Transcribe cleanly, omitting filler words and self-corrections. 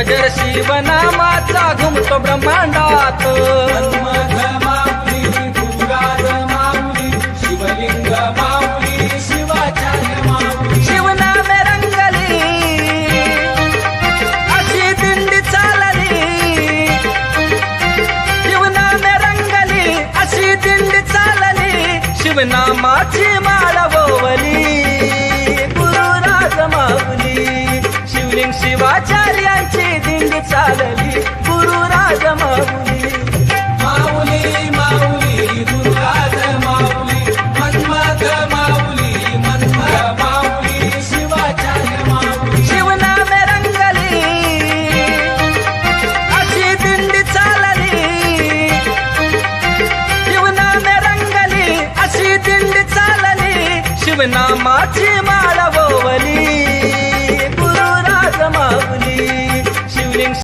गजर शिवनामाचा घुमतो ब्रह्मांडात। मन्मथ माऊली, गुरुराज माऊली, शिवलिंग माऊली, शिवाचार्य माऊली। शिवनामे रंगली अशी दिंडी चालली, शिवनामे रंगली अशी दिंडी चालली, शिवनामाची माळ ओवली। गुरुराज माऊली, शिवलिंग शिवाचार्यांची दिंडी चालली, गुरुराज माऊली। माऊली माऊली, गुरुराज माऊली, मन्मथ माऊली, मन्मथ माऊली, शिवाचार्य माऊली। शिवनामे रंगली अशी दिंडी चालली, शिवनामे रंगली अशी दिंडी चालली, शिवनामाची माळ